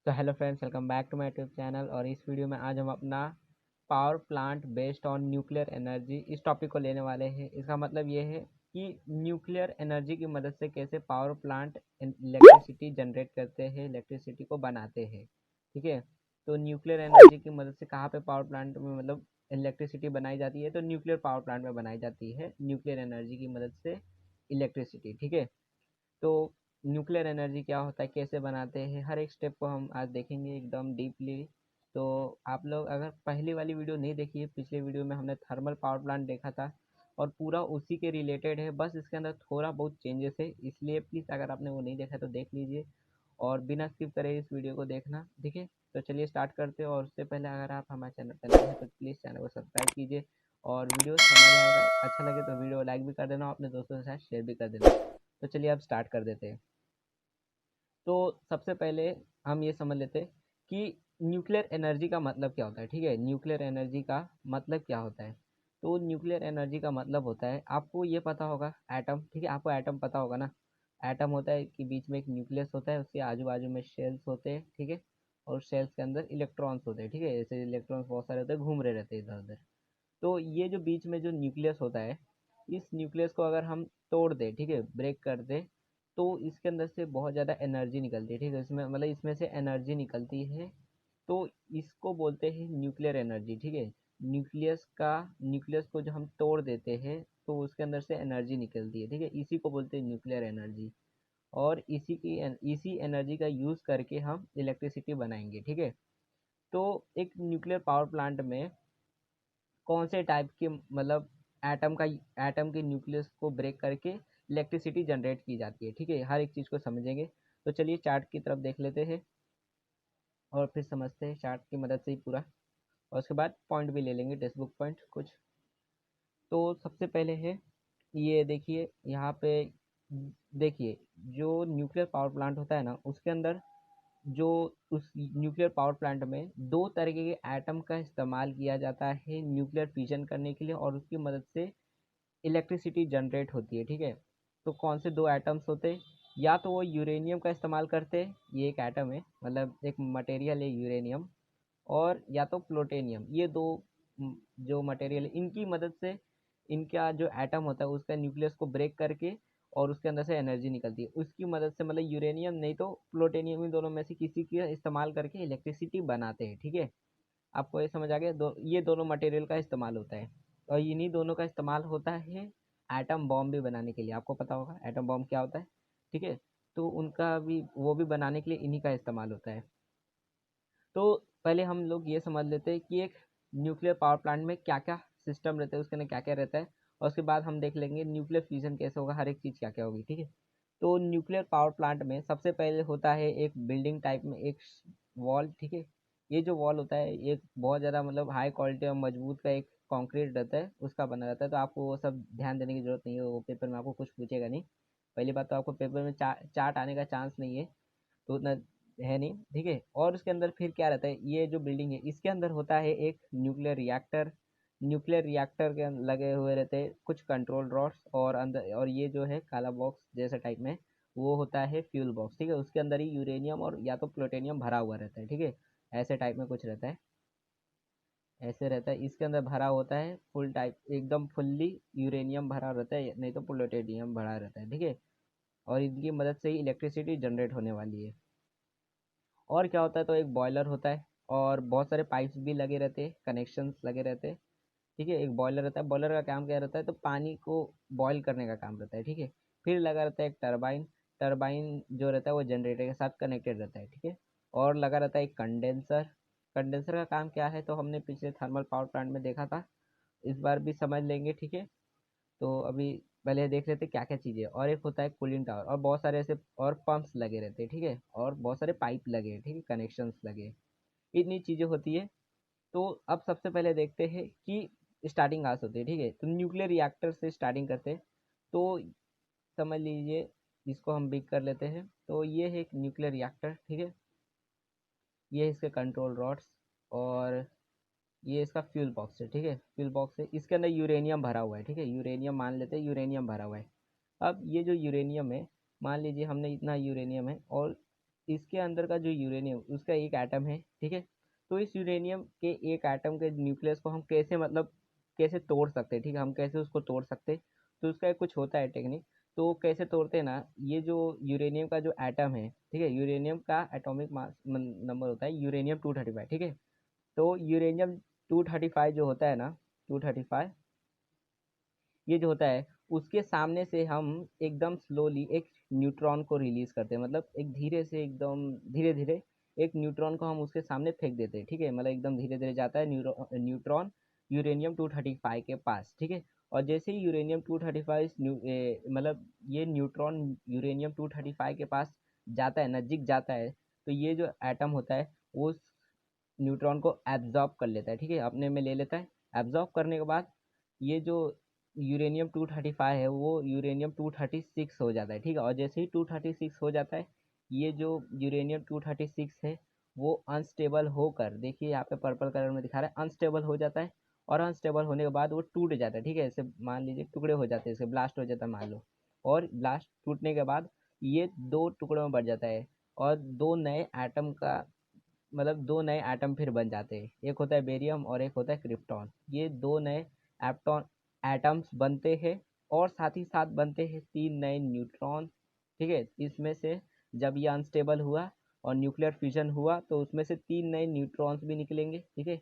तो hello friends, welcome back to my YouTube channel. और इस वीडियो में आज हम अपना power plant based on nuclear energy इस टॉपिक को लेने वाले हैं। इसका मतलब ये है कि न्यूक्लियर एनर्जी की मदद से कैसे पावर प्लांट इलेक्ट्रिसिटी जनरेट करते हैं, इलेक्ट्रिसिटी को बनाते हैं। ठीक है, तो न्यूक्लियर एनर्जी की मदद से कहाँ पे पावर प्लांट में मतलब इलेक्ट्रिसिटी बनाई जाती है, तो न्यूक्लियर पावर प्लांट में बनाई जाती है न्यूक्लियर एनर्जी की मदद से इलेक्ट्रिसिटी। ठीक है, तो न्यूक्लियर एनर्जी क्या होता है, कैसे बनाते हैं, हर एक स्टेप को हम आज देखेंगे एकदम डीपली। तो आप लोग अगर पहली वाली वीडियो नहीं देखी है, पिछले वीडियो में हमने थर्मल पावर प्लांट देखा था और पूरा उसी के रिलेटेड है, बस इसके अंदर थोड़ा बहुत चेंजेस है, इसलिए प्लीज़ अगर आपने वो नहीं देखा तो देख लीजिए और बिना स्किप करे इस वीडियो को देखना। ठीक है, तो चलिए स्टार्ट करते हैं। और उससे पहले अगर आप हमारे चैनल पर नए हैं तो प्लीज़ चैनल को सब्सक्राइब कीजिए और वीडियो समझ आएगा, अच्छा लगे तो वीडियो लाइक भी कर देना और अपने दोस्तों के साथ शेयर भी कर देना। तो चलिए अब स्टार्ट कर देते हैं। तो सबसे पहले हम ये समझ लेते हैं कि न्यूक्लियर एनर्जी का मतलब क्या होता है। ठीक है, न्यूक्लियर एनर्जी का मतलब क्या होता है। तो न्यूक्लियर एनर्जी का मतलब होता है, आपको ये पता होगा एटम। ठीक है, आपको एटम पता होगा ना। एटम होता है कि बीच में एक न्यूक्लियस होता है, उसके आजू बाजू में शेल्स होते हैं। ठीक है, और शेल्स के अंदर इलेक्ट्रॉन्स होते हैं। ठीक है, ऐसे इलेक्ट्रॉन्स बहुत सारे होते हैं, घूम रहे रहते हैं इधर उधर। तो ये जो बीच में जो न्यूक्लियस होता है, इस न्यूक्लियस को अगर हम तोड़ दें, ठीक है, ब्रेक कर दें, तो इसके अंदर से बहुत ज़्यादा एनर्जी निकलती है। ठीक है, इसमें मतलब इसमें से एनर्जी निकलती है, तो इसको बोलते हैं न्यूक्लियर एनर्जी। ठीक है, न्यूक्लियस को जो हम तोड़ देते हैं तो उसके अंदर से एनर्जी निकलती है। ठीक है, इसी को बोलते हैं न्यूक्लियर एनर्जी। और इसी एनर्जी का यूज़ करके हम इलेक्ट्रिसिटी बनाएंगे। ठीक है, तो एक न्यूक्लियर पावर प्लांट में कौन से टाइप के मतलब एटम के न्यूक्लियस को ब्रेक करके इलेक्ट्रिसिटी जनरेट की जाती है। ठीक है, हर एक चीज़ को समझेंगे। तो चलिए चार्ट की तरफ देख लेते हैं और फिर समझते हैं चार्ट की मदद से ही पूरा। और उसके बाद पॉइंट भी ले लेंगे, टेक्स्ट बुक पॉइंट कुछ। तो सबसे पहले है, ये देखिए यहाँ पे, देखिए जो न्यूक्लियर पावर प्लांट होता है ना, उसके अंदर जो उस न्यूक्लियर पावर प्लांट में दो तरीके के एटम का इस्तेमाल किया जाता है न्यूक्लियर फिजन करने के लिए, और उसकी मदद से इलेक्ट्रिसिटी जनरेट होती है। ठीक है, तो कौन से दो एटम्स होते हैं, या तो वो यूरेनियम का इस्तेमाल करते हैं, ये एक एटम है मतलब एक मटेरियल है यूरेनियम, और या तो प्लूटोनियम। ये दो जो मटेरियल है, इनकी मदद से इनका जो एटम होता है उसका न्यूक्लियस को ब्रेक करके और उसके अंदर से एनर्जी निकलती है, उसकी मदद से मतलब यूरेनियम नहीं तो प्लूटोनियम, इन दोनों में से किसी का इस्तेमाल करके इलेक्ट्रिसिटी बनाते हैं। ठीक है, आपको ये समझ आ गया, ये दोनों मटेरियल का इस्तेमाल होता है। और इन्हीं दोनों का इस्तेमाल होता है एटम बॉम्ब भी बनाने के लिए। आपको पता होगा एटम बॉम्ब क्या होता है। ठीक है, तो उनका भी वो भी बनाने के लिए इन्हीं का इस्तेमाल होता है। तो पहले हम लोग ये समझ लेते हैं कि एक न्यूक्लियर पावर प्लांट में क्या क्या सिस्टम रहता है, उसके अंदर क्या क्या रहता है, और उसके बाद हम देख लेंगे न्यूक्लियर फ्यूजन कैसे होगा, हर एक चीज़ क्या क्या होगी। ठीक है, तो न्यूक्लियर पावर प्लांट में सबसे पहले होता है एक बिल्डिंग टाइप में एक वॉल। ठीक है, ये जो वॉल होता है एक बहुत ज़्यादा मतलब हाई क्वालिटी और मजबूत का एक कंक्रीट रहता है, उसका बना रहता है। तो आपको वो सब ध्यान देने की जरूरत नहीं है, वो पेपर में आपको कुछ पूछेगा नहीं। पहली बात तो आपको पेपर में चार्ट आने का चांस नहीं है, तो उतना है नहीं। ठीक है, और उसके अंदर फिर क्या रहता है, ये जो बिल्डिंग है इसके अंदर होता है एक न्यूक्लियर रिएक्टर। न्यूक्लियर रिएक्टर के लगे हुए रहते हैं कुछ कंट्रोल रॉड्स, और अंदर, और ये जो है काला बॉक्स जैसा टाइप में, वो होता है फ्यूल बॉक्स। ठीक है, उसके अंदर ही यूरेनियम और या तो प्लूटोनियम भरा हुआ रहता है। ठीक है, ऐसे टाइप में कुछ रहता है, ऐसे रहता है, इसके अंदर भरा होता है फुल टाइप, एकदम फुल्ली यूरेनियम भरा रहता है, नहीं तो प्लूटोनियम भरा रहता है। ठीक है, और इनकी मदद से ही इलेक्ट्रिसिटी जनरेट होने वाली है। और क्या होता है, तो एक बॉयलर होता है और बहुत सारे पाइप्स भी लगे रहते हैं, कनेक्शंस लगे रहते हैं। ठीक है, एक बॉयलर रहता है, बॉयलर का काम क्या रहता है, तो पानी को बॉयल करने का काम रहता है। ठीक है, फिर लगा रहता है एक टरबाइन। टरबाइन जो रहता है वो जनरेटर के साथ कनेक्टेड रहता है। ठीक है, और लगा रहता है एक कंडेंसर। कंडेंसर का काम क्या है, तो हमने पिछले थर्मल पावर प्लांट में देखा था, इस बार भी समझ लेंगे। ठीक है, तो अभी पहले देख लेते क्या क्या चीज़ें। और एक होता है कूलिंग टावर, और बहुत सारे ऐसे और पंप्स लगे रहते हैं। ठीक है, और बहुत सारे पाइप लगे हैं, ठीक है, कनेक्शंस लगे हैं, इतनी चीज़ें होती है। तो अब सबसे पहले देखते हैं कि स्टार्टिंग कहाँ से होती है। ठीक है, तो न्यूक्लियर रिएक्टर से स्टार्टिंग करते हैं। तो समझ लीजिए, इसको हम बिग कर लेते हैं। तो ये है एक न्यूक्लियर रिएक्टर। ठीक है, ये है इसके कंट्रोल रॉड्स, और ये इसका फ्यूल बॉक्स है। ठीक है, फ्यूल बॉक्स है, इसके अंदर यूरेनियम भरा हुआ है। ठीक है, यूरेनियम मान लेते हैं, यूरेनियम भरा हुआ है। अब ये जो यूरेनियम है, मान लीजिए हमने इतना यूरेनियम है, और इसके अंदर का जो यूरेनियम उसका एक एटम है, ठीक है। तो इस यूरेनियम के एक एटम के न्यूक्लियस को हम कैसे मतलब कैसे तोड़ सकते हैं, ठीक है, हम कैसे उसको तोड़ सकते हैं। तो उसका एक कुछ होता है टेक्निक। तो कैसे तोड़ते हैं ना, ये जो यूरेनियम का जो एटम है, ठीक है, यूरेनियम का एटॉमिक मास नंबर होता है यूरेनियम 235, ठीक है। तो यूरेनियम 235 जो होता है ना, 235 ये जो होता है, उसके सामने से हम एकदम स्लोली एक न्यूट्रॉन को रिलीज करते हैं, मतलब एक धीरे से एकदम धीरे धीरे एक न्यूट्रॉन को हम उसके सामने फेंक देते हैं, ठीक है, मतलब एकदम धीरे धीरे जाता है न्यूट्रॉन यूरेनियम 235 के पास, ठीक है। और जैसे ही यूरेनियम 235 मतलब ये न्यूट्रॉन यूरेनियम 235 के पास जाता है, नज़दीक जाता है, तो ये जो एटम होता है वो उस न्यूट्रॉन को एब्जॉर्ब कर लेता है, ठीक है, अपने में ले लेता है। एब्जॉर्ब करने के बाद ये जो यूरेनियम 235 है वो यूरेनियम 236 हो जाता है, ठीक है। और जैसे ही 236 हो जाता है, ये जो यूरेनियम 236 है वो अनस्टेबल होकर, देखिए यहाँ पे पर्पल कलर में दिखा रहा है, अनस्टेबल हो जाता है। और अनस्टेबल होने के बाद वो टूट जाता है, ठीक है, ऐसे मान लीजिए टुकड़े हो जाते हैं, इसे ब्लास्ट हो जाता है मान लो। और ब्लास्ट टूटने के बाद ये दो टुकड़ों में बढ़ जाता है, और दो नए एटम का मतलब दो नए एटम फिर बन जाते हैं, एक होता है बेरियम और एक होता है क्रिप्टॉन। ये दो नए एप्टॉन एटम्स बनते हैं, और साथ ही साथ बनते हैं तीन नए न्यूट्रॉन, ठीक है। इसमें से जब ये अनस्टेबल हुआ और न्यूक्लियर फिजन हुआ तो उसमें से तीन नए न्यूट्रॉन्स भी निकलेंगे, ठीक है।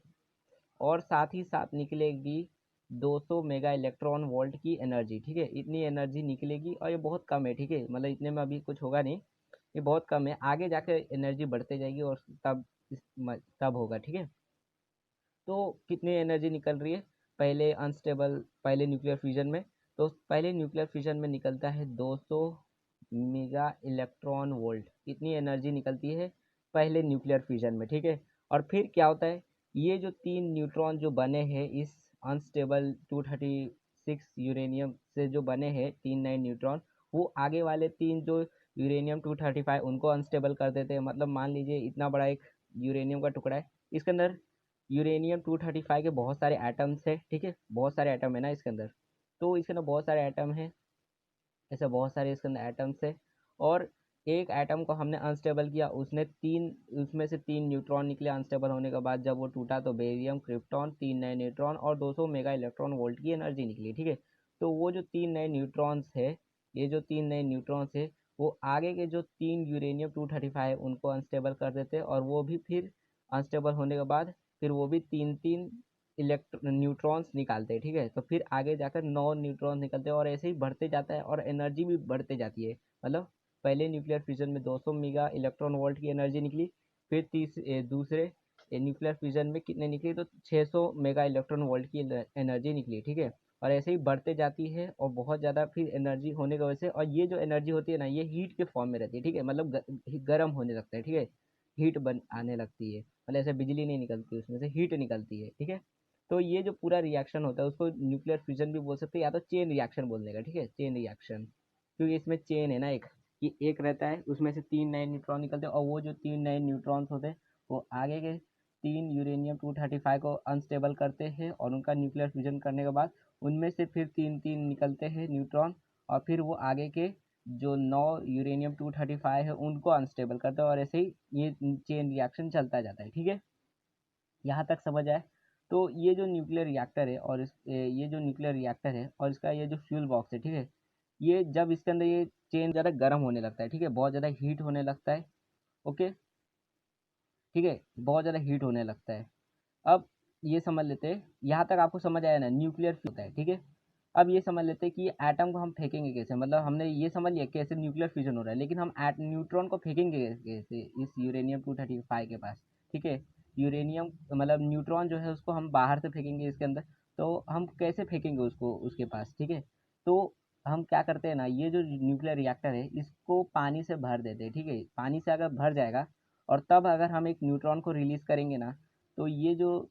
और साथ ही साथ निकलेगी 200 मेगा इलेक्ट्रॉन वोल्ट की एनर्जी, ठीक है, इतनी एनर्जी निकलेगी। और ये बहुत कम है, ठीक है, मतलब इतने में अभी कुछ होगा नहीं, ये बहुत कम है, आगे जाके एनर्जी बढ़ते जाएगी और तब तब होगा, ठीक है। तो कितनी एनर्जी निकल रही है पहले अनस्टेबल पहले न्यूक्लियर फ्यूजन में, तो पहले न्यूक्लियर फ्यूजन में निकलता है 200 मेगा इलेक्ट्रॉन वोल्ट, इतनी एनर्जी निकलती है पहले न्यूक्लियर फ्यूजन में, ठीक है। और फिर क्या होता है, ये जो तीन न्यूट्रॉन जो बने हैं इस अनस्टेबल 236 यूरेनियम से जो बने हैं तीन नए न्यूट्रॉन, वो आगे वाले तीन जो यूरेनियम 235 उनको अनस्टेबल कर देते हैं। मतलब मान लीजिए इतना बड़ा एक यूरेनियम का टुकड़ा है, इसके अंदर यूरेनियम 235 के बहुत सारे एटम्स है, ठीक है, बहुत सारे एटम है ना इसके अंदर। तो इसके अंदर बहुत सारे एटम है, ऐसे बहुत सारे इसके अंदर एटम्स है। और एक एटम को हमने अनस्टेबल किया, उसने तीन उसमें से तीन न्यूट्रॉन निकले अनस्टेबल होने के बाद, जब वो टूटा तो बेरियम क्रिप्टॉन तीन नए न्यूट्रॉन और 200 मेगा इलेक्ट्रॉन वोल्ट की एनर्जी निकली, ठीक है। तो वो जो तीन नए न्यूट्रॉन्स है, ये जो तीन नए न्यूट्रॉन्स है वो आगे के जो तीन यूरेनियम 235 है उनको अनस्टेबल कर देते हैं, और वो भी फिर अनस्टेबल होने के बाद फिर वो भी तीन तीन न्यूट्रॉन्स निकालते हैं, ठीक है। तो फिर आगे जाकर नौ न्यूट्रॉन्स निकलते हैं और ऐसे ही बढ़ते जाता है और एनर्जी भी बढ़ते जाती है। मतलब पहले न्यूक्लियर फ्यूजन में 200 मेगा इलेक्ट्रॉन वोल्ट की एनर्जी निकली, फिर दूसरे न्यूक्लियर फ्यूजन में कितने निकली, तो 600 मेगा इलेक्ट्रॉन वोल्ट की एनर्जी निकली, ठीक है। और ऐसे ही बढ़ते जाती है और बहुत ज़्यादा फिर एनर्जी होने की वजह से, और ये जो एनर्जी होती है ना ये हीट के फॉर्म में रहती है, ठीक है, मतलब गर्म होने लगता है, ठीक है, हीट बन आने लगती है, मतलब ऐसे बिजली नहीं निकलती उसमें से हीट निकलती है, ठीक है। तो ये जो पूरा रिएक्शन होता है उसको न्यूक्लियर फ्यूजन भी बोल सकते हैं, या तो चेन रिएक्शन बोलने का, ठीक है, चेन रिएक्शन, क्योंकि इसमें चेन है ना एक, कि एक रहता है उसमें से तीन नए न्यूट्रॉन निकलते हैं, और वो जो तीन नए न्यूट्रॉन्स होते हैं वो आगे के तीन यूरेनियम 235 को अनस्टेबल करते हैं, और उनका न्यूक्लियर फ्यूजन करने के बाद उनमें से फिर तीन तीन निकलते हैं न्यूट्रॉन, और फिर वो आगे के जो नौ यूरेनियम 235 है उनको अनस्टेबल करते हैं, और ऐसे ही ये चेन रिएक्शन चलता जाता है, ठीक है। यहाँ तक समझ आए। तो ये जो न्यूक्लियर रिएक्टर है और ये जो न्यूक्लियर रिएक्टर है और इसका ये जो फ्यूल बॉक्स है, ठीक है, ये जब इसके अंदर ये चेन ज़्यादा गर्म होने लगता है, ठीक है, बहुत ज़्यादा हीट होने लगता है, ओके, ठीक है, बहुत ज़्यादा हीट होने लगता है। अब ये समझ लेते हैं, यहाँ तक आपको समझ आया ना, न्यूक्लियर फ्यूल होता है, ठीक है। अब ये समझ लेते हैं कि एटम को हम फेंकेंगे कैसे, मतलब हमने ये समझ लिया कैसे न्यूक्लियर फ्यूजन हो रहा है, लेकिन हम एट न्यूट्रॉन को फेंकेंगे कैसे इस यूरेनियम 235 के पास, ठीक है। यूरेनियम मतलब न्यूट्रॉन जो है उसको हम बाहर से फेंकेंगे इसके अंदर, तो हम कैसे फेंकेंगे उसको उसके पास, ठीक है। तो हम क्या करते हैं ना, ये जो न्यूक्लियर रिएक्टर है इसको पानी से भर देते हैं, ठीक है, पानी से अगर भर जाएगा और तब अगर हम एक न्यूट्रॉन को रिलीज करेंगे ना, तो ये जो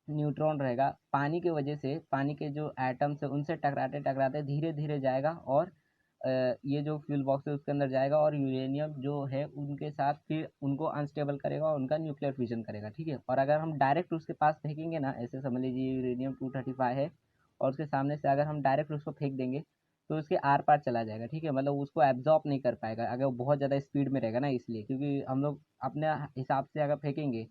न्यूट्रॉन रहेगा पानी के वजह से, पानी के जो एटम्स है उनसे टकराते टकराते धीरे धीरे जाएगा, और ये जो फ्यूल बॉक्स है उसके अंदर जाएगा, और यूरेनियम जो है उनके साथ फिर उनको अनस्टेबल करेगा और उनका न्यूक्लियर फ्यूजन करेगा, ठीक है। और अगर हम डायरेक्ट उसके पास फेंकेंगे ना, ऐसे समझ लीजिए यूरेनियम 235 है और उसके सामने से अगर हम डायरेक्ट उसको फेंक देंगे, तो उसके आर पार चला जाएगा, ठीक है, मतलब उसको एब्जॉर्ब नहीं कर पाएगा अगर वो बहुत ज़्यादा स्पीड में रहेगा ना, इसलिए क्योंकि हम लोग अपने हिसाब से अगर फेंकेंगे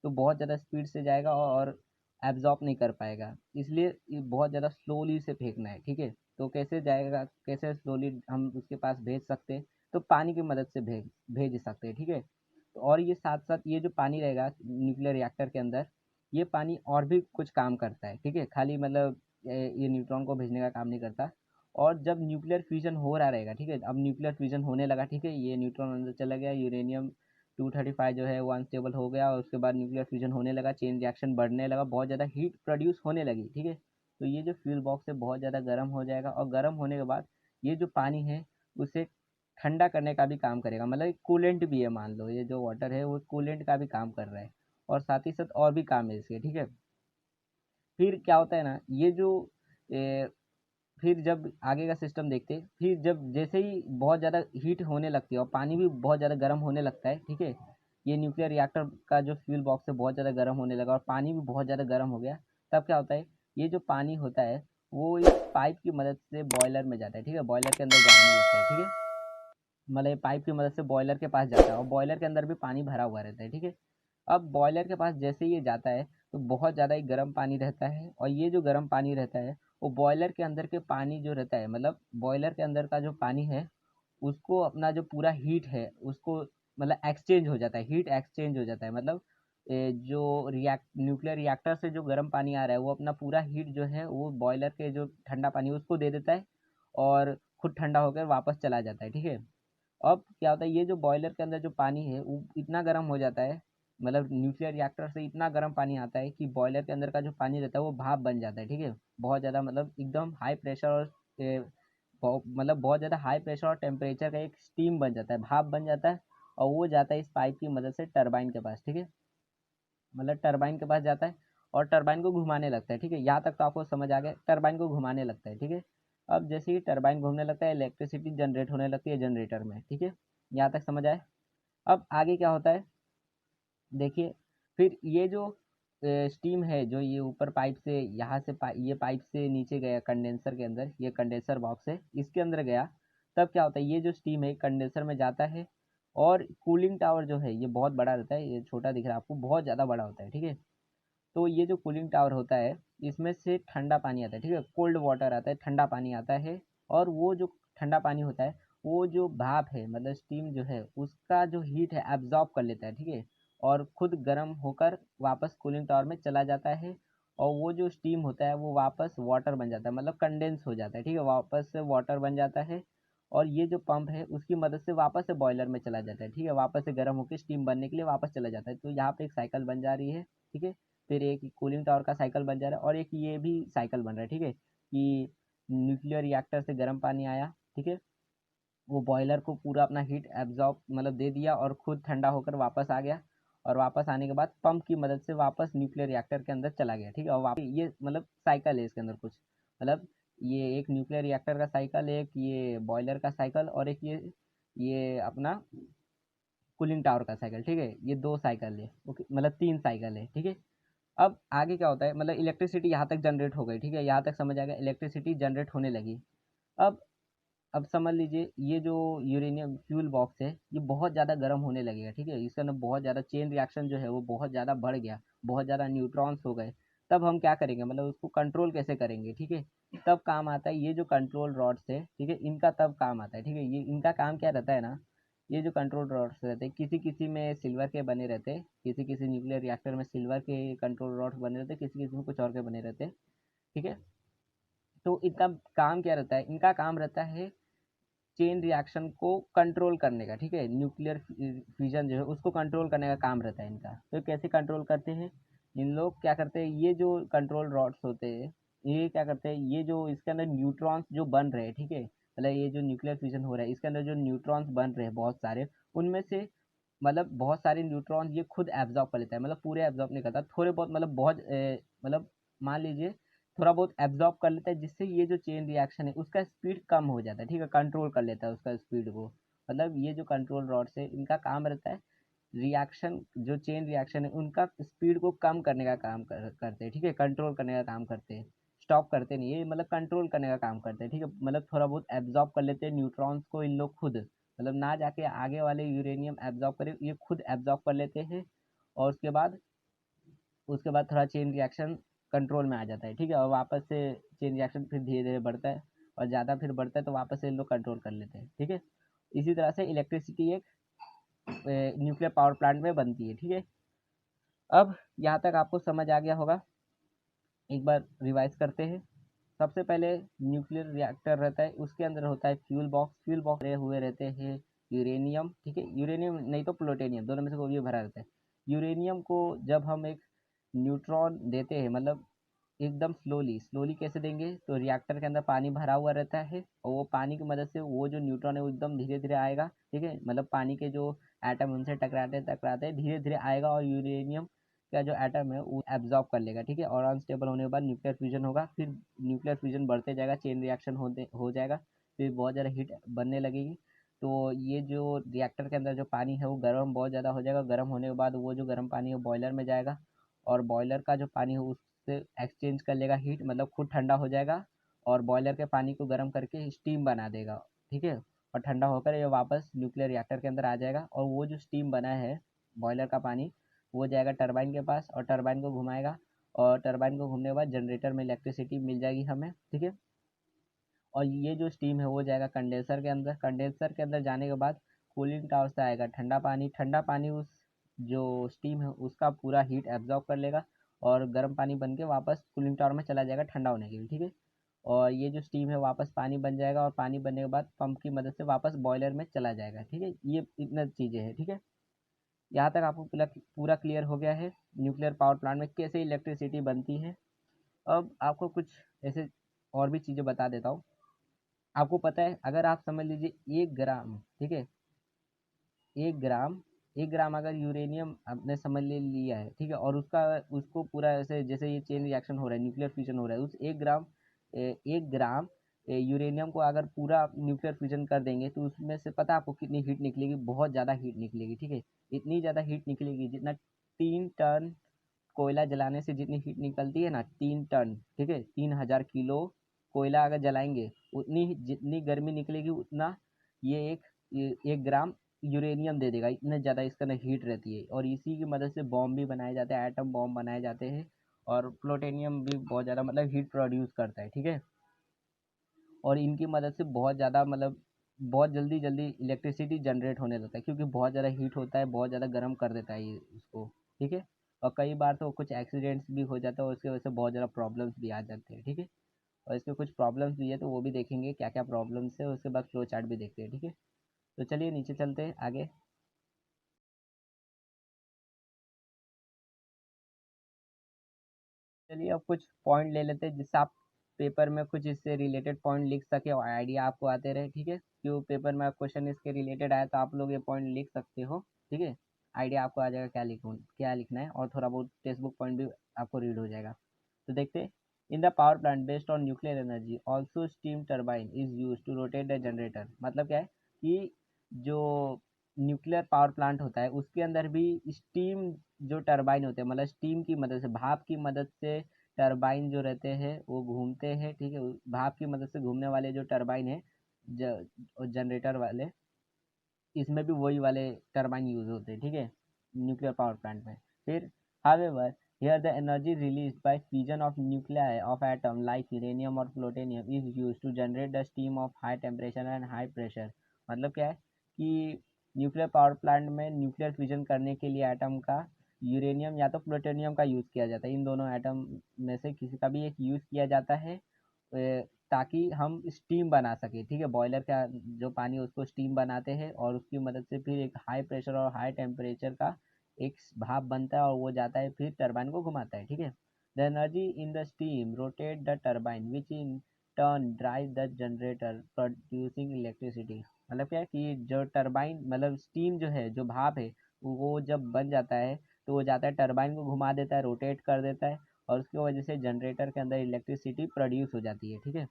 तो बहुत ज़्यादा स्पीड से जाएगा और एब्जॉर्ब नहीं कर पाएगा, इसलिए ये बहुत ज़्यादा स्लोली से फेंकना है, ठीक है। तो कैसे जाएगा, कैसे स्लोली हम उसके पास भेज सकते हैं, तो पानी की मदद से भेज भेज सकते हैं, ठीक है। तो और ये साथ साथ ये जो पानी रहेगा न्यूक्लियर रिएक्टर के अंदर, ये पानी और भी कुछ काम करता है, ठीक है, खाली मतलब ये न्यूट्रॉन को भेजने का काम नहीं करता। और जब न्यूक्लियर फ्यूजन हो रहा रहेगा, ठीक है, अब न्यूक्लियर फ्यूजन होने लगा, ठीक है, ये न्यूट्रॉन अंदर चला गया, यूरेनियम 235 जो है वो अनस्टेबल हो गया, और उसके बाद न्यूक्लियर फ्यूजन होने लगा, चेन रिएक्शन बढ़ने लगा, बहुत ज़्यादा हीट प्रोड्यूस होने लगी, ठीक है। तो ये जो फ्यूल बॉक्स है बहुत ज़्यादा गर्म हो जाएगा, और गर्म होने के बाद ये जो पानी है उसे ठंडा करने का भी काम करेगा, मतलब कूलेंट भी है, मान लो ये जो वाटर है वो कूलेंट का भी काम कर रहा है, और साथ ही साथ और भी काम है इसके, ठीक है। फिर क्या होता है ना, ये जो ए, फिर जब आगे का सिस्टम देखते हैं, फिर जब जैसे ही बहुत ज़्यादा हीट होने लगती है और पानी भी बहुत ज़्यादा गर्म होने लगता है, ठीक है, ये न्यूक्लियर रिएक्टर का जो फ्यूल बॉक्स है बहुत ज़्यादा गर्म होने लगा और पानी भी बहुत ज़्यादा गर्म हो गया, तब क्या होता है, ये जो पानी होता है वो इस पाइप की मदद से बॉयलर में जाता है, ठीक है, बॉयलर के अंदर जाने लगता है, ठीक है, मतलब ये पाइप की मदद से बॉयलर के पास जाता है और बॉयलर के अंदर भी पानी भरा हुआ रहता है, ठीक है। अब बॉयलर के पास जैसे ही ये जाता है तो बहुत ज़्यादा ही गर्म पानी रहता है, और ये जो गर्म पानी रहता है वो बॉयलर के अंदर के पानी जो रहता है, मतलब बॉयलर के अंदर का जो पानी है उसको अपना जो पूरा हीट है उसको मतलब एक्सचेंज हो जाता है, हीट एक्सचेंज हो जाता है, मतलब जो न्यूक्लियर रिएक्टर से जो गर्म पानी आ रहा है वो अपना पूरा हीट जो है वो बॉयलर के जो ठंडा पानी है उसको दे देता है, और खुद ठंडा होकर वापस चला जाता है, ठीक है। अब क्या होता है, ये जो बॉयलर के अंदर जो पानी है वो इतना गर्म हो जाता है, मतलब न्यूक्लियर रिएक्टर से इतना गर्म पानी आता है कि बॉयलर के अंदर का जो पानी रहता है वो भाप बन जाता है, ठीक है, बहुत ज़्यादा मतलब एकदम हाई प्रेशर और मतलब बहुत ज़्यादा हाई प्रेशर और टेम्परेचर का एक स्टीम बन जाता है, भाप बन जाता है, और वो जाता है इस पाइप की मदद से टरबाइन के पास, ठीक है, मतलब टरबाइन के पास जाता है और टरबाइन को घुमाने लगता है, ठीक है, यहाँ तक तो आपको समझ आ गया, टरबाइन को घुमाने लगता है, ठीक है। अब जैसे ही टरबाइन घूमने लगता है इलेक्ट्रिसिटी जनरेट होने लगती है जनरेटर में, ठीक है, यहाँ तक समझ आए। अब आगे क्या होता है, देखिए, फिर ये जो स्टीम है जो ये ऊपर पाइप से यहाँ से ये पाइप से नीचे गया कंडेंसर के अंदर, ये कंडेंसर बॉक्स है इसके अंदर गया, तब क्या होता है, ये जो स्टीम है कंडेंसर में जाता है, और कूलिंग टावर जो है ये बहुत बड़ा रहता है, ये छोटा दिख रहा है आपको, बहुत ज़्यादा बड़ा होता है, ठीक है। तो ये जो कूलिंग टावर होता है इसमें से ठंडा पानी आता है, ठीक है, कोल्ड वाटर आता है, ठंडा पानी आता है, और वो जो ठंडा पानी होता है वो जो भाप है मतलब स्टीम जो है उसका जो हीट है एब्जॉर्ब कर लेता है, ठीक है, और खुद गर्म होकर वापस कूलिंग टावर में चला जाता है, और वो जो स्टीम होता है वो वापस वाटर बन जाता है, मतलब कंडेंस हो जाता है, ठीक है, वापस से वाटर बन जाता है, और ये जो पंप है उसकी मदद से वापस से बॉयलर में चला जाता है, ठीक है, वापस से गर्म होकर स्टीम बनने के लिए वापस चला जाता है, तो यहाँ पे एक साइकिल बन जा रही है, ठीक है। फिर एक कूलिंग टावर का साइकिल बन जा रहा है, और एक ये भी साइकिल बन रहा है, ठीक है, कि न्यूक्लियर रिएक्टर से गर्म पानी आया, ठीक है, वो बॉयलर को पूरा अपना हीट एब्जॉर्ब मतलब दे दिया और खुद ठंडा होकर वापस आ गया, और वापस आने के बाद पंप की मदद से वापस न्यूक्लियर रिएक्टर के अंदर चला गया, ठीक है, और वापस ये मतलब साइकिल है इसके अंदर कुछ, मतलब ये एक न्यूक्लियर रिएक्टर का साइकिल, एक ये बॉयलर का साइकिल, और एक ये अपना कूलिंग टावर का साइकिल, ठीक है, ये दो साइकिल है, ओके, मतलब तीन साइकिल है, ठीक है। अब आगे क्या होता है, मतलब इलेक्ट्रिसिटी यहाँ तक जनरेट हो गई, ठीक है, यहाँ तक समझ आ गया, इलेक्ट्रिसिटी जनरेट होने लगी। अब अब समझ लीजिए ये जो यूरेनियम फ्यूल बॉक्स है ये बहुत ज़्यादा गर्म होने लगेगा, ठीक है, इसके अंदर बहुत ज़्यादा चेन रिएक्शन जो है वो बहुत ज़्यादा बढ़ गया, बहुत ज़्यादा न्यूट्रॉन्स हो गए, तब हम क्या करेंगे, मतलब उसको कंट्रोल कैसे करेंगे, ठीक है, तब काम आता है ये जो कंट्रोल रॉड्स है, ठीक है, इनका तब काम आता है, ठीक है, ये इनका काम क्या रहता है ना, ये जो कंट्रोल रॉड्स रहते हैं किसी किसी में सिल्वर के बने रहते हैं, किसी किसी न्यूक्लियर रिएक्टर में सिल्वर के कंट्रोल रॉड्स बने रहते हैं, किसी किसी में कुछ और के बने रहते हैं, ठीक है। तो इनका काम क्या रहता है, इनका काम रहता है चेन रिएक्शन को कंट्रोल करने का, ठीक है, न्यूक्लियर फ्यूजन जो है उसको कंट्रोल करने का काम रहता है इनका। तो कैसे कंट्रोल करते हैं, इन लोग क्या करते हैं, ये जो कंट्रोल रॉड्स होते हैं ये क्या करते हैं, ये जो इसके अंदर न्यूट्रॉन्स जो बन रहे हैं, ठीक है, मतलब ये जो न्यूक्लियर फ्यूजन हो रहा है इसके अंदर जो न्यूट्रॉन्स बन रहे हैं बहुत सारे, उनमें से मतलब बहुत सारे न्यूट्रॉन ये खुद एब्जॉर्ब कर लेता है, मतलब पूरे एब्जॉर्ब नहीं करता, थोड़े बहुत मतलब बहुत मतलब मान लीजिए थोड़ा बहुत एब्जॉर्ब कर लेता है, जिससे ये जो चेन रिएक्शन है उसका स्पीड कम हो जाता है, ठीक है, कंट्रोल कर लेता है उसका स्पीड को, मतलब ये जो कंट्रोल रॉड से इनका काम रहता है रिएक्शन जो चेन रिएक्शन है उनका स्पीड को कम करने का काम करते हैं, ठीक है, कंट्रोल करने का काम करते हैं, स्टॉप करते नहीं, ये मतलब कंट्रोल करने का काम करते हैं, ठीक है। मतलब थोड़ा बहुत एब्जॉर्ब कर लेते हैं न्यूट्रॉन्स को इन लोग खुद, मतलब ना जाके आगे वाले यूरेनियम एब्जॉर्ब करे, ये खुद एब्जॉर्ब कर लेते हैं। और उसके बाद थोड़ा चेन रिएक्शन कंट्रोल में आ जाता है, ठीक है। और वापस से चेन रिएक्शन फिर धीरे धीरे बढ़ता है, और ज़्यादा फिर बढ़ता है तो वापस से इन लोग कंट्रोल कर लेते हैं, ठीक है। इसी तरह से इलेक्ट्रिसिटी एक न्यूक्लियर पावर प्लांट में बनती है, ठीक है। अब यहाँ तक आपको समझ आ गया होगा, एक बार रिवाइज करते हैं। सबसे पहले न्यूक्लियर रिएक्टर रहता है, उसके अंदर होता है फ्यूल बॉक्स, फ्यूल बॉक्स भरे हुए रहते हैं यूरेनियम, ठीक है। यूरेनियम नहीं तो प्लूटोनियम, दोनों में से कोई भी भरा रहता है। यूरेनियम को जब हम एक न्यूट्रॉन देते हैं, मतलब एकदम स्लोली स्लोली कैसे देंगे, तो रिएक्टर के अंदर पानी भरा हुआ रहता है, और वो पानी की मदद से वो जो न्यूट्रॉन है वो एकदम धीरे धीरे आएगा, ठीक है। मतलब पानी के जो एटम उनसे टकराते टकराते धीरे धीरे आएगा, और यूरेनियम का जो एटम है वो एब्जॉर्ब कर लेगा, ठीक है। और अनस्टेबल होने के बाद न्यूक्लियर फ्यूजन होगा, फिर न्यूक्लियर फ्यूजन बढ़ते जाएगा, चेन रिएक्शन हो जाएगा, फिर बहुत ज़्यादा हीट बनने लगेगी। तो ये जो रिएक्टर के अंदर जो पानी है वो गर्म बहुत ज़्यादा हो जाएगा, गर्म होने के बाद वो जो गर्म पानी है बॉयलर में जाएगा, और बॉयलर का जो पानी है उससे एक्सचेंज कर लेगा हीट, मतलब खुद ठंडा हो जाएगा, और बॉयलर के पानी को गर्म करके स्टीम बना देगा, ठीक है। और ठंडा होकर ये वापस न्यूक्लियर रिएक्टर के अंदर आ जाएगा, और वो जो स्टीम बना है बॉयलर का पानी वो जाएगा टरबाइन के पास, और टरबाइन को घुमाएगा, और टरबाइन को घूमने के बाद जनरेटर में इलेक्ट्रिसिटी मिल जाएगी हमें, ठीक है। और ये जो स्टीम है वो जाएगा कंडेंसर के अंदर, कंडेंसर के अंदर जाने के बाद कूलिंग टावर से आएगा ठंडा पानी, ठंडा पानी उस जो स्टीम है उसका पूरा हीट एब्जॉर्ब कर लेगा, और गर्म पानी बन के वापस कूलिंग टावर में चला जाएगा ठंडा होने के लिए, ठीक है। और ये जो स्टीम है वापस पानी बन जाएगा, और पानी बनने के बाद पंप की मदद से वापस बॉयलर में चला जाएगा, ठीक है। ये इतना चीज़ें हैं, ठीक है। यहाँ तक आपको पूरा पूरा क्लियर हो गया है न्यूक्लियर पावर प्लांट में कैसे इलेक्ट्रिसिटी बनती है। अब आपको कुछ ऐसे और भी चीज़ें बता देता हूँ। आपको पता है, अगर आप समझ लीजिए 1 ग्राम, ठीक है, 1 ग्राम, 1 ग्राम अगर यूरेनियम आपने समझ लिया है, ठीक है, और उसको पूरा ऐसे जैसे ये चेन रिएक्शन हो रहा है, न्यूक्लियर फ्यूजन हो रहा है, उस 1 ग्राम यूरेनियम को अगर पूरा न्यूक्लियर फ्यूजन कर देंगे तो उसमें से पता है आपको कितनी हीट निकलेगी, बहुत ज़्यादा हीट निकलेगी, ठीक है। इतनी ज़्यादा हीट निकलेगी जितना 3 टन कोयला जलाने से जितनी हीट निकलती है ना, 3 टन, ठीक है, 3000 किलो कोयला अगर जलाएंगे उतनी जितनी गर्मी निकलेगी उतना ये 1 ग्राम यूरेनियम दे देगा, इतने ज़्यादा इसका ना हीट रहती है। और इसी की मदद से बॉम्ब भी बनाए जाते हैं, एटम बॉम्ब बनाए जाते हैं, और प्लूटोनियम भी बहुत ज़्यादा मतलब हीट प्रोड्यूस करता है, ठीक है। और इनकी मदद से बहुत ज़्यादा मतलब बहुत जल्दी जल्दी इलेक्ट्रिसिटी जनरेट होने लगता है, क्योंकि बहुत ज़्यादा हीट होता है, बहुत ज़्यादा गर्म कर देता है ये उसको, ठीक है। और कई बार तो कुछ एक्सीडेंट्स भी हो जाता है, और उसकी वजह से बहुत ज़्यादा प्रॉब्लम्स भी आ जाते हैं, ठीक है। और इसके कुछ प्रॉब्लम्स भी है तो वो भी देखेंगे क्या क्या प्रॉब्लम्स है, उसके बाद फ्लो चार्ट भी देखते हैं, ठीक है। तो चलिए नीचे चलते हैं आगे। चलिए अब कुछ पॉइंट ले लेते हैं जिससे आप पेपर में कुछ इससे रिलेटेड पॉइंट लिख सके और आइडिया आपको आते रहे, ठीक है। क्यों पेपर में क्वेश्चन इसके रिलेटेड आया तो आप लोग ये पॉइंट लिख सकते हो, ठीक है। आइडिया आपको आ जाएगा क्या लिखना है, और थोड़ा बहुत टेक्स्ट बुक पॉइंट भी आपको रीड हो जाएगा। तो देखते हैं। In the power plant based on nuclear energy also steam turbine is use to rotate the generator. मतलब क्या है कि जो न्यूक्लियर पावर प्लांट होता है उसके अंदर भी स्टीम जो टरबाइन होते हैं, मतलब स्टीम की मदद से, भाप की मदद से टरबाइन जो रहते हैं वो घूमते हैं, ठीक है। भाप की मदद से घूमने वाले जो टरबाइन है जनरेटर वाले, इसमें भी वही वाले टरबाइन यूज होते हैं, ठीक है, न्यूक्लियर पावर प्लांट में। फिर however here the energy released by fission of nuclei of atom like uranium or plutonium is used to generate the steam of high temperature and high pressure। मतलब क्या है कि न्यूक्लियर पावर प्लांट में nuclear fusion करने के लिए atom का uranium या तो प्लूटोनियम का यूज़ किया जाता है, इन दोनों एटम में से किसी का भी एक यूज़ किया जाता है, ताकि हम स्टीम बना सके, ठीक है। बॉयलर का जो पानी है उसको स्टीम बनाते हैं, और उसकी मदद से फिर एक हाई प्रेशर और हाई टेम्परेचर का एक भाप बनता है, और वो जाता है फिर टरबाइन को घुमाता है, ठीक है। The energy in the steam rotate the turbine which in turn drive the generator producing electricity. मतलब क्या है कि जो टरबाइन मतलब स्टीम जो है, जो भाप है, वो जब बन जाता है तो वो जाता है टरबाइन को घुमा देता है, रोटेट कर देता है, और उसकी वजह से जनरेटर के अंदर इलेक्ट्रिसिटी प्रोड्यूस हो जाती है, ठीक है।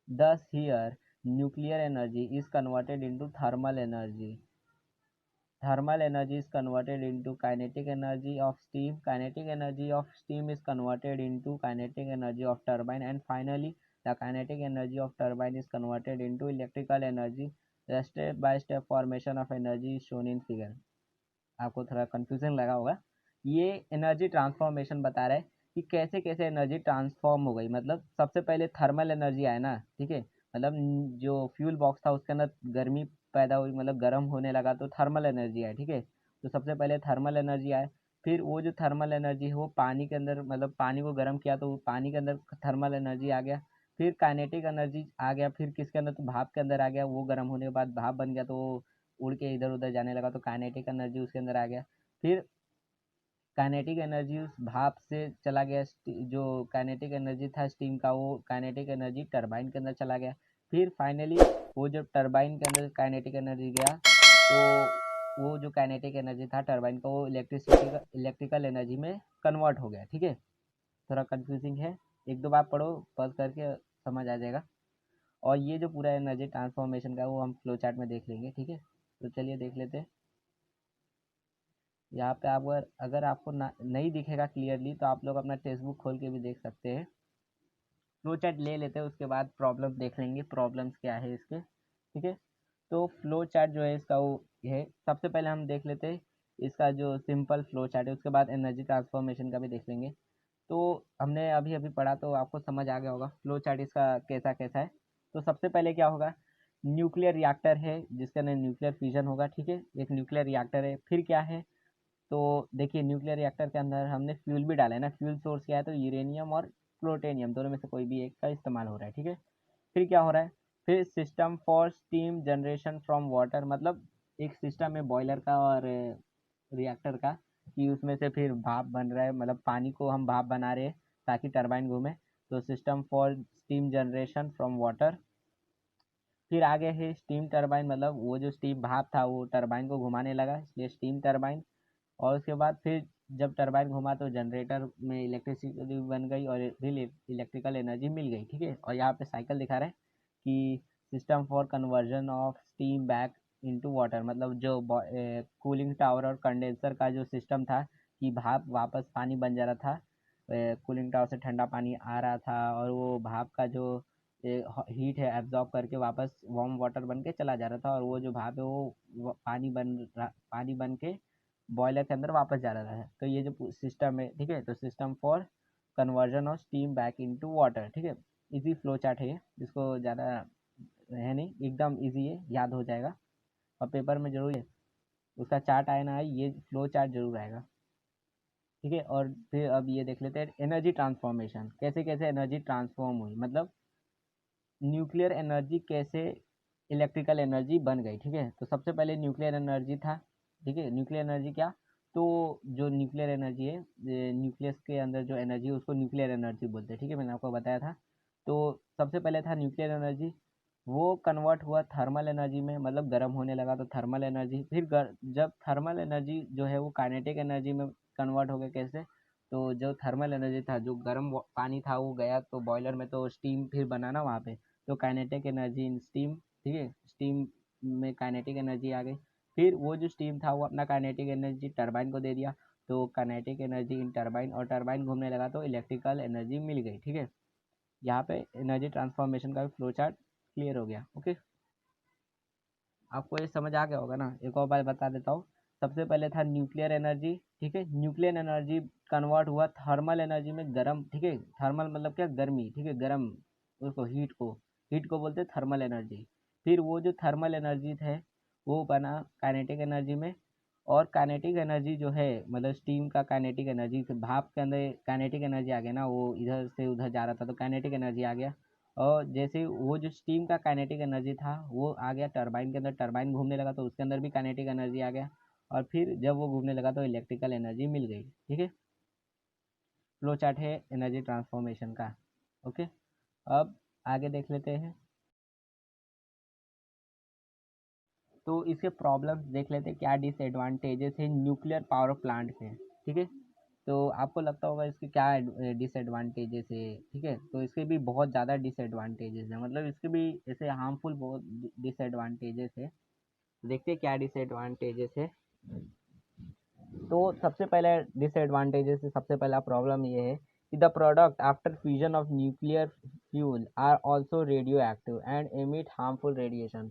दस here nuclear energy is converted into thermal energy. thermal energy is converted into kinetic energy of steam. Kinetic energy of steam is converted into kinetic energy of turbine, and finally the kinetic energy of turbine is converted into electrical energy. The step by step formation of energy is shown in figure. आपको थोड़ा confusion लगा होगा, ये energy transformation बता रहा है कि कैसे कैसे एनर्जी ट्रांसफॉर्म हो गई। मतलब सबसे पहले थर्मल एनर्जी आया ना, ठीक है, मतलब जो फ्यूल बॉक्स था उसके अंदर गर्मी पैदा हुई, मतलब गर्म होने लगा तो थर्मल एनर्जी आया, ठीक है। तो सबसे पहले थर्मल एनर्जी आया, फिर वो जो थर्मल एनर्जी है वो पानी के अंदर, मतलब पानी को गर्म किया तो पानी के अंदर थर्मल एनर्जी आ गया। फिर काइनेटिक एनर्जी आ गया, फिर किसके अंदर, तो भाप के अंदर आ गया, वो गर्म होने के बाद भाप बन गया तो उड़ के इधर उधर जाने लगा तो काइनेटिक एनर्जी उसके अंदर आ गया। फिर काइनेटिक एनर्जी उस भाप से चला गया, जो काइनेटिक एनर्जी था स्टीम का वो काइनेटिक एनर्जी टरबाइन के अंदर चला गया। फिर फाइनली वो जब टरबाइन के अंदर काइनेटिक एनर्जी गया तो वो जो काइनेटिक एनर्जी था टरबाइन का वो इलेक्ट्रिकल एनर्जी में कन्वर्ट हो गया, ठीक है। थोड़ा कंफ्यूजिंग है, एक दो बार पढ़ो, पढ़ करके समझ आ जाएगा। और ये जो पूरा एनर्जी ट्रांसफॉर्मेशन का वो हम फ्लो चार्ट में देख लेंगे, ठीक है। तो चलिए देख लेते हैं। यहाँ पे आप अगर आपको नहीं दिखेगा क्लियरली तो आप लोग अपना टेक्स्ट बुक खोल के भी देख सकते हैं। फ्लो चार्ट ले लेते हैं, उसके बाद प्रॉब्लम देख लेंगे, प्रॉब्लम्स क्या है इसके, ठीक है। तो फ्लो चार्ट जो है इसका वो है, सबसे पहले हम देख लेते हैं इसका जो सिंपल फ्लो चार्ट है, उसके बाद एनर्जी ट्रांसफॉर्मेशन का भी देख लेंगे। तो हमने अभी अभी पढ़ा तो आपको समझ आ गया होगा फ्लो चार्ट इसका कैसा कैसा है। तो सबसे पहले क्या होगा, न्यूक्लियर रिएक्टर है जिसके अंदर न्यूक्लियर फ्यूजन होगा, ठीक है, एक न्यूक्लियर रिएक्टर है। फिर क्या है, तो देखिए न्यूक्लियर रिएक्टर के अंदर हमने फ्यूल भी डाला है ना, फ्यूल सोर्स क्या है, तो यूरेनियम और प्लूटोनियम दोनों में से कोई भी एक का इस्तेमाल हो रहा है, ठीक है। फिर क्या हो रहा है, फिर system for steam generation from water, मतलब एक सिस्टम है बॉयलर का और रिएक्टर का कि उसमें से फिर भाप बन रहा है, मतलब पानी को हम भाप बना रहे हैं ताकि टरबाइन घूमे। तो system for steam generation from water. फिर आगे है स्टीम टरबाइन, मतलब वो जो स्टीम भाप था वो टरबाइन को घुमाने लगा, इसलिए स्टीम टरबाइन। और उसके बाद फिर जब टरबाइन घुमा तो जनरेटर में इलेक्ट्रिसिटी बन गई और फिर इलेक्ट्रिकल एनर्जी मिल गई, ठीक है। और यहाँ पे साइकिल दिखा रहा है कि system for conversion of steam back into water, मतलब जो कूलिंग टावर और कंडेंसर का जो सिस्टम था कि भाप वापस पानी बन जा रहा था, कूलिंग टावर से ठंडा पानी आ रहा था और वो भाप का जो हीट है एब्जॉर्ब करके वापस वार्म वाटर बन के चला जा रहा था, और वो जो भाप है वो पानी बन के बॉयलर के अंदर वापस जा रहा है। तो ये जो सिस्टम है, ठीक है, तो system for conversion of steam back into water, ठीक है। इजी फ्लो चार्ट है ये, जिसको ज़्यादा है नहीं, एकदम इजी है, याद हो जाएगा। और पेपर में जरूर है उसका चार्ट आए ना आए, ये फ्लो चार्ट जरूर आएगा, ठीक है। और फिर अब ये देख लेते हैं एनर्जी ट्रांसफॉर्मेशन, कैसे कैसे एनर्जी ट्रांसफॉर्म हुई, मतलब न्यूक्लियर एनर्जी कैसे इलेक्ट्रिकल एनर्जी बन गई, ठीक है। तो सबसे पहले न्यूक्लियर एनर्जी था, ठीक है, न्यूक्लियर एनर्जी क्या, तो जो न्यूक्लियर एनर्जी है, न्यूक्लियस के अंदर जो एनर्जी है उसको न्यूक्लियर एनर्जी बोलते हैं, ठीक है, मैंने आपको बताया था। तो सबसे पहले था न्यूक्लियर एनर्जी, वो कन्वर्ट हुआ थर्मल एनर्जी में, मतलब गर्म होने लगा तो थर्मल एनर्जी। फिर जब थर्मल एनर्जी जो है वो काइनेटिक एनर्जी में कन्वर्ट हो गया, कैसे, तो जो थर्मल एनर्जी था, जो गर्म पानी था वो गया तो बॉयलर में, तो स्टीम फिर बना ना वहाँ पे, तो काइनेटिक एनर्जी इन स्टीम, ठीक है, स्टीम में काइनेटिक एनर्जी आ गई। फिर वो जो स्टीम था वो अपना काइनेटिक एनर्जी टरबाइन को दे दिया, तो काइनेटिक एनर्जी इन टरबाइन, और टरबाइन घूमने लगा तो इलेक्ट्रिकल एनर्जी मिल गई, ठीक है। यहाँ पे एनर्जी ट्रांसफॉर्मेशन का फ्लो चार्ट क्लियर हो गया, ओके। आपको ये समझ आ गया होगा ना, एक और बार बता देता हूँ। सबसे पहले था न्यूक्लियर एनर्जी, ठीक है, न्यूक्लियर एनर्जी कन्वर्ट हुआ थर्मल एनर्जी में, गर्म, ठीक है, थर्मल मतलब क्या, गर्मी, ठीक है, गर्म, उसको हीट को बोलते हैं थर्मल एनर्जी। फिर वो जो थर्मल एनर्जी थे वो बना काइनेटिक एनर्जी में, और काइनेटिक एनर्जी जो है मतलब स्टीम का काइनेटिक एनर्जी, भाप के अंदर काइनेटिक एनर्जी आ गया ना, वो इधर से उधर जा रहा था तो काइनेटिक एनर्जी आ गया। और जैसे वो जो स्टीम का काइनेटिक एनर्जी था वो आ गया टरबाइन के अंदर, टरबाइन घूमने लगा तो उसके अंदर भी काइनेटिक एनर्जी आ गया, और फिर जब वो घूमने लगा तो इलेक्ट्रिकल एनर्जी मिल गई, ठीक है। फ्लो चार्ट है एनर्जी ट्रांसफॉर्मेशन का, ओके। अब आगे देख लेते हैं, तो इसके प्रॉब्लम्स देख लेते हैं, क्या डिसएडवांटेजेस है न्यूक्लियर पावर प्लांट के, ठीक है। तो आपको लगता होगा इसके क्या डिसएडवांटेजेस है, ठीक है, तो इसके भी बहुत ज़्यादा डिसएडवांटेजेस है, मतलब इसके भी ऐसे हार्मफुल बहुत डिसएडवांटेजेस है। देखते हैं क्या डिसएडवांटेजेस है तो सबसे पहले डिसएडवांटेजेस से सबसे पहला प्रॉब्लम ये है कि the product after fusion of nuclear fuel are also radioactive and emit harmful radiation.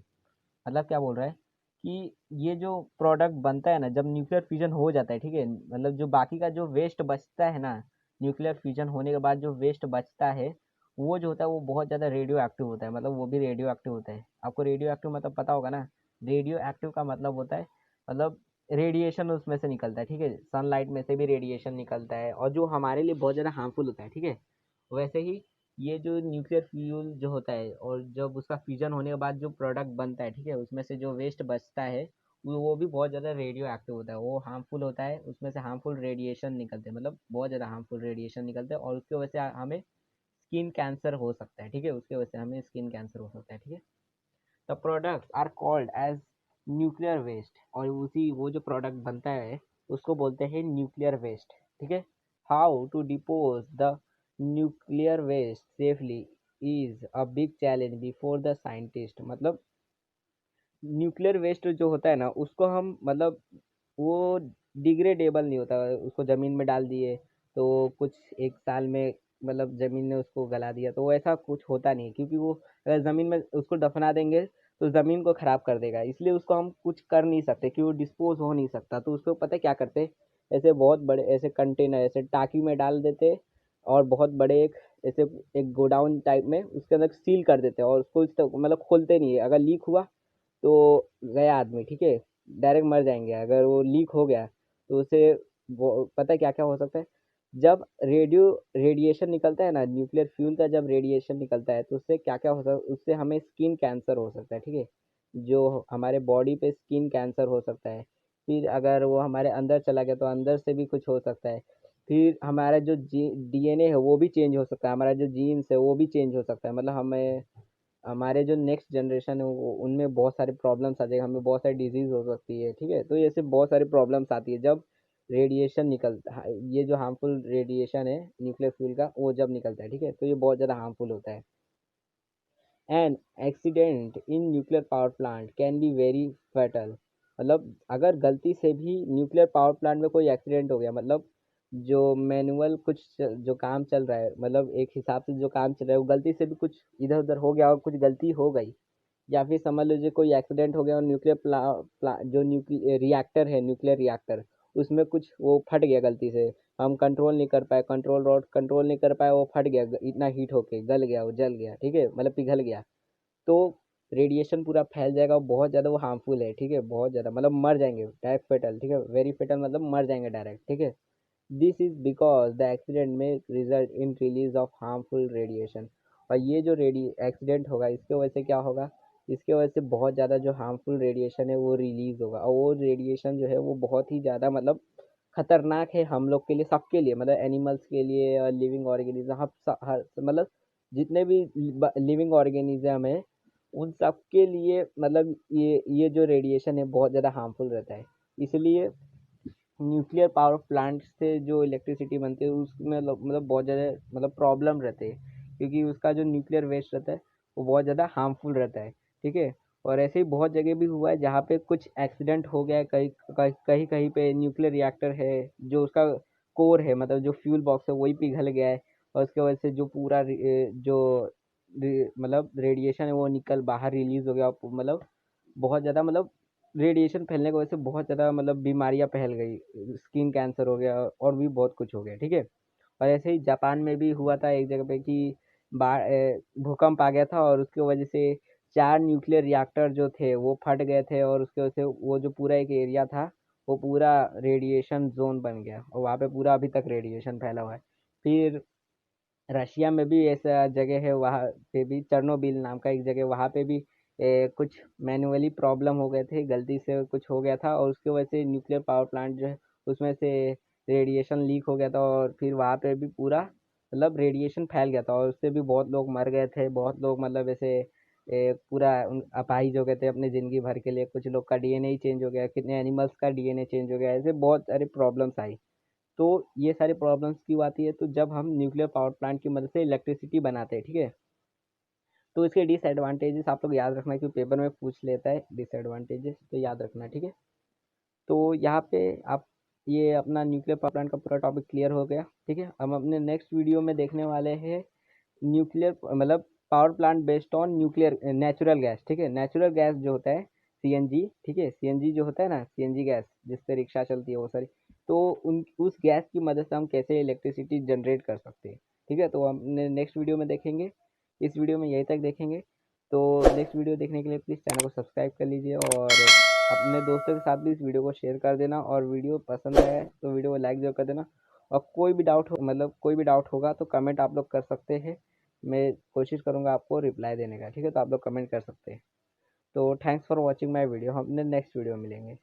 मतलब क्या बोल रहा है कि ये जो प्रोडक्ट बनता है ना, जब न्यूक्लियर फ्यूजन हो जाता है, ठीक है, मतलब जो बाकी का जो वेस्ट बचता है ना, न्यूक्लियर फ्यूजन होने के बाद जो वेस्ट बचता है, वो जो होता है वो बहुत ज़्यादा रेडियो एक्टिव होता है। मतलब वो भी रेडियो एक्टिव होता है। आपको रेडियो एक्टिव मतलब पता होगा ना। रेडियो एक्टिव का मतलब होता है, मतलब रेडिएशन उसमें से निकलता है, ठीक है, सनलाइट में से भी रेडिएशन निकलता है और जो हमारे लिए बहुत ज़्यादा हार्मफुल होता है, ठीक है। वैसे ही ये जो न्यूक्लियर फ्यूल जो होता है और जब उसका फ्यूजन होने के बाद जो प्रोडक्ट बनता है, ठीक है, उसमें से जो वेस्ट बचता है वो भी बहुत ज़्यादा रेडियो एक्टिव होता है, वो हार्मफुल होता है, उसमें से हार्मफुल रेडिएशन निकलते हैं, मतलब बहुत ज़्यादा हार्मफुल रेडिएशन निकलते हैं और उसकी वजह से हमें स्किन कैंसर हो सकता है, ठीक है, उसकी वजह से हमें स्किन कैंसर हो सकता है, ठीक है। The products are called as nuclear waste और उसी वो जो प्रोडक्ट बनता है उसको बोलते हैं न्यूक्लियर वेस्ट, ठीक है। How to dispose the nuclear waste safely is a big challenge before the scientist. मतलब न्यूक्लियर वेस्ट जो होता है ना, उसको हम मतलब वो डिग्रेडेबल नहीं होता, उसको ज़मीन में डाल दिए तो कुछ एक साल में मतलब ज़मीन ने उसको गला दिया, तो वो ऐसा कुछ होता नहीं है, क्योंकि वो अगर ज़मीन में उसको दफना देंगे तो ज़मीन को ख़राब कर देगा, इसलिए उसको हम कुछ कर नहीं सकते कि वो डिस्पोज हो नहीं सकता। तो उसको पता है क्या करते, ऐसे बहुत बड़े ऐसे कंटेनर ऐसे टाकी में डाल देते और बहुत बड़े एक ऐसे एक गोडाउन टाइप में उसके अंदर सील कर देते और उसको मतलब खोलते नहीं है। अगर लीक हुआ तो गया आदमी, ठीक है, डायरेक्ट मर जाएंगे। अगर वो लीक हो गया तो उससे वो पता है क्या क्या हो सकता है। जब रेडिएशन निकलता है ना, न्यूक्लियर फ्यूल का जब रेडिएशन निकलता है तो उससे क्या क्या हो सकता है, उससे हमें स्किन कैंसर हो सकता है, ठीक है, जो हमारे बॉडी पे स्किन कैंसर हो सकता है। फिर अगर वो हमारे अंदर चला गया तो अंदर से भी कुछ हो सकता है। फिर हमारा जो डीएनए है वो भी चेंज हो सकता है, हमारा जो जीन्स है वो भी चेंज हो सकता है। मतलब हमें हमारे जो नेक्स्ट जनरेशन है वो उनमें बहुत सारे प्रॉब्लम्स आ जाएगा, हमें बहुत सारी डिजीज हो सकती है, ठीक है। तो ऐसे बहुत सारी प्रॉब्लम्स आती है जब रेडिएशन निकलता है, ये जो हार्मफुल रेडिएशन है न्यूक्लियर फ्यूल का वो जब निकलता है, ठीक है, तो ये बहुत ज़्यादा हार्मफुल होता है। An accident in nuclear power plant can be very fatal. मतलब अगर गलती से भी न्यूक्लियर पावर प्लांट में कोई एक्सीडेंट हो गया, मतलब जो मैनुअल कुछ जो काम चल रहा है, मतलब एक हिसाब से जो काम चल रहा है वो गलती से भी कुछ इधर उधर हो गया और कुछ गलती हो गई, या फिर समझ लीजिए कोई एक्सीडेंट हो गया और जो न्यूक्लियर रिएक्टर है, न्यूक्लियर रिएक्टर, उसमें कुछ वो फट गया गलती से, हम कंट्रोल नहीं कर पाए, कंट्रोल रॉड कंट्रोल नहीं कर पाए, वो फट गया, इतना हीट होके गल गया, वो जल गया, ठीक है, मतलब पिघल गया, तो रेडिएशन पूरा फैल जाएगा और बहुत ज़्यादा वो हार्मफुल है, ठीक है, बहुत ज़्यादा मतलब मर जाएंगे डायरेक्ट फेटल, ठीक है, वेरी फेटल मतलब मर जाएंगे डायरेक्ट, ठीक है। This is because the accident में result in release of harmful radiation. और ये जो रेडी एक्सीडेंट होगा इसके वजह से क्या होगा, इसके वजह से बहुत ज़्यादा जो हार्मफुल रेडिएशन है वो रिलीज होगा और वो रेडिएशन जो है वो बहुत ही ज़्यादा मतलब खतरनाक है हम लोग के लिए, सबके लिए, मतलब एनिमल्स के लिए और लिविंग ऑर्गेनिज्म, हर मतलब जितने भी लिविंग ऑर्गेनिज्म है उन सब के लिए, मतलब ये जो रेडिएशन है बहुत ज़्यादा हार्मफुल रहता है। इसलिए न्यूक्लियर पावर प्लांट से जो इलेक्ट्रिसिटी बनती है उसमें मतलब बहुत ज़्यादा मतलब प्रॉब्लम रहते हैं, क्योंकि उसका जो न्यूक्लियर वेस्ट रहता है वो बहुत ज़्यादा हार्मफुल रहता है, ठीक है। और ऐसे ही बहुत जगह भी हुआ है जहाँ पे कुछ एक्सीडेंट हो गया है, कहीं कहीं कहीं कहीं पे न्यूक्लियर रिएक्टर है, जो उसका कोर है, मतलब जो फ्यूल बॉक्स है वही पिघल गया है और उसकी वजह से जो पूरा मतलब रेडिएशन है वो निकल बाहर रिलीज हो गया, मतलब बहुत ज़्यादा मतलब रेडिएशन फैलने की वजह से बहुत ज़्यादा मतलब बीमारियां फैल गई, स्किन कैंसर हो गया और भी बहुत कुछ हो गया, ठीक है। और ऐसे ही जापान में भी हुआ था एक जगह पे कि भूकंप आ गया था और उसकी वजह से 4 न्यूक्लियर रिएक्टर जो थे वो फट गए थे और उसकी वजह से वो जो पूरा एक एरिया था वो पूरा रेडिएशन जोन बन गया और वहाँ पे पूरा अभी तक रेडिएशन फैला हुआ है। फिर रशिया में भी ऐसा जगह है, वहाँ पे भी चर्नोबिल नाम का एक जगह, वहाँ पे भी कुछ मैनुअली प्रॉब्लम हो गए थे, गलती से कुछ हो गया था और उसकी वजह से न्यूक्लियर पावर प्लांट जो है उसमें से रेडिएशन लीक हो गया था और फिर वहाँ पे भी पूरा मतलब रेडिएशन फैल गया था और उससे भी बहुत लोग मर गए थे, बहुत लोग मतलब ऐसे पूरा अपाहिज हो गए थे अपनी ज़िंदगी भर के लिए, कुछ लोग का डीएनए ही चेंज हो गया, कितने एनिमल्स का डीएनए चेंज हो गया, ऐसे बहुत सारी प्रॉब्लम्स आई। तो ये सारी प्रॉब्लम्स क्यों आती है, तो जब हम न्यूक्लियर पावर प्लांट की मदद से इलेक्ट्रिसिटी बनाते हैं, ठीक है, तो इसके डिसएडवांटेजेस आप लोग याद रखना, क्योंकि पेपर में पूछ लेता है डिसएडवांटेजेस, तो याद रखना, ठीक है। तो यहाँ पे आप ये अपना न्यूक्लियर पावर प्लांट का पूरा टॉपिक क्लियर हो गया। ठीक है, हम अपने नेक्स्ट वीडियो में देखने वाले हैं न्यूक्लियर मतलब power plant based on nuclear natural gas. ठीक है, नेचुरल गैस जो होता है सीएनजी, ठीक है, सीएनजी जो होता है ना, सीएनजी गैस जिससे रिक्शा चलती है वो सारी, तो उन उस गैस की मदद से हम कैसे इलेक्ट्रिसिटी जनरेट कर सकते हैं। ठीक है, तो हम नेक्स्ट वीडियो में देखेंगे। इस वीडियो में यहीं तक देखेंगे। तो नेक्स्ट वीडियो देखने के लिए प्लीज़ चैनल को सब्सक्राइब कर लीजिए और अपने दोस्तों के साथ भी इस वीडियो को शेयर कर देना, और वीडियो पसंद आए तो वीडियो को लाइक जरूर कर देना। और कोई भी डाउट हो मतलब कोई भी डाउट होगा तो कमेंट आप लोग कर सकते हैं, मैं कोशिश करूँगा आपको रिप्लाई देने का। ठीक है, तो आप लोग कमेंट कर सकते हैं। तो thanks for watching my video, हम अपने नेक्स्ट वीडियो में मिलेंगे।